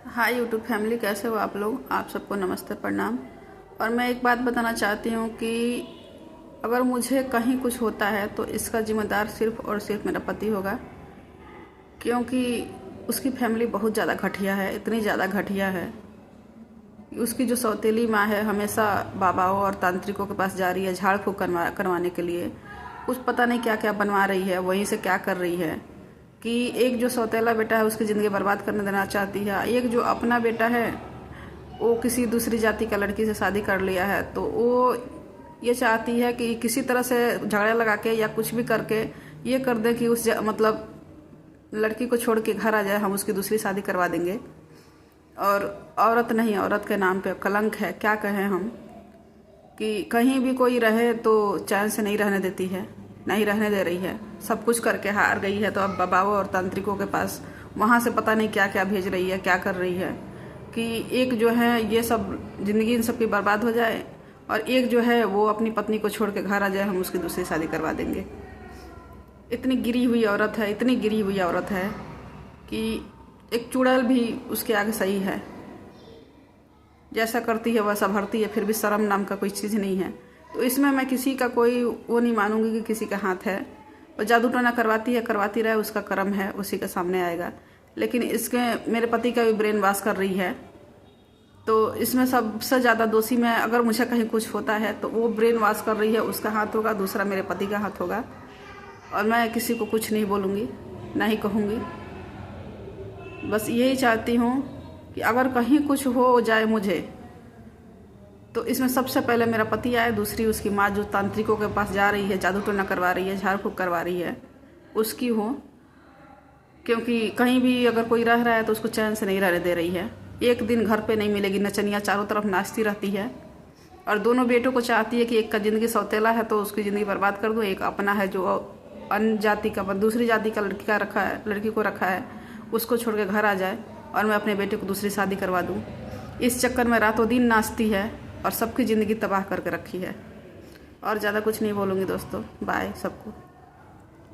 Hi YouTube family, कैसे हो आप लोग। आप सबको नमस्ते, प्रणाम। और मैं एक बात बताना चाहती हूँ कि अगर मुझे कहीं कुछ होता है तो इसका जिम्मेदार सिर्फ़ और सिर्फ मेरा पति होगा, क्योंकि उसकी फैमिली बहुत ज़्यादा घटिया है। इतनी ज़्यादा घटिया है कि उसकी जो सौतेली माँ है हमेशा बाबाओं और तांत्रिकों के पास जा रही है झाड़ फूँक करवाने के लिए। कुछ पता नहीं क्या क्या बनवा रही है, वहीं से क्या कर रही है कि एक जो सौतेला बेटा है उसकी ज़िंदगी बर्बाद करने देना चाहती है। एक जो अपना बेटा है वो किसी दूसरी जाति का लड़की से शादी कर लिया है, तो वो ये चाहती है कि किसी तरह से झगड़ा लगा के या कुछ भी करके ये कर दे कि मतलब लड़की को छोड़ के घर आ जाए, हम उसकी दूसरी शादी करवा देंगे। और औरत नहीं, औरत के नाम पे कलंक है। क्या कहें हम कि कहीं भी कोई रहे तो चैन से नहीं रहने देती है, नहीं रहने दे रही है। सब कुछ करके हार गई है, तो अब बाबाओं और तांत्रिकों के पास वहाँ से पता नहीं क्या क्या भेज रही है, क्या कर रही है कि एक जो है ये सब ज़िंदगी इन सबकी बर्बाद हो जाए, और एक जो है वो अपनी पत्नी को छोड़ के घर आ जाए, हम उसकी दूसरी शादी करवा देंगे। इतनी गिरी हुई औरत है, इतनी गिरी हुई औरत है कि एक चुड़ैल भी उसके आगे सही है। जैसा करती है वैसा भरती है, फिर भी शर्म नाम का कोई चीज़ नहीं है। तो इसमें मैं किसी का कोई वो नहीं मानूंगी कि किसी का हाथ है। और जादू टोना करवाती है, करवाती रहे, उसका कर्म है, उसी के सामने आएगा। लेकिन इसके मेरे पति का भी ब्रेन वॉश कर रही है, तो इसमें सबसे ज़्यादा दोषी मैं, अगर मुझे कहीं कुछ होता है तो वो ब्रेन वॉश कर रही है, उसका हाथ होगा। दूसरा मेरे पति का हाथ होगा। और मैं किसी को कुछ नहीं बोलूँगी, ना ही कहूँगी। बस यही चाहती हूँ कि अगर कहीं कुछ हो जाए मुझे, तो इसमें सबसे पहले मेरा पति आए, दूसरी उसकी माँ जो तांत्रिकों के पास जा रही है, जादू टोना करवा रही है, झाड़ फूँक करवा रही है, उसकी हो। क्योंकि कहीं भी अगर कोई रह रहा है तो उसको चैन से नहीं रहने दे रही है। एक दिन घर पे नहीं मिलेगी, नचनिया चारों तरफ नाचती रहती है। और दोनों बेटों को चाहती है कि एक का ज़िंदगी सौतेला है तो उसकी ज़िंदगी बर्बाद कर दूँ, एक अपना है जो अन्य जाति का, दूसरी जाति का लड़की को रखा है, उसको छोड़ के घर आ जाए और मैं अपने बेटे को दूसरी शादी करवा दूँ। इस चक्कर में रातों दिन नाचती है और सबकी ज़िंदगी तबाह करके रखी है। और ज़्यादा कुछ नहीं बोलूँगी दोस्तों। बाय सबको।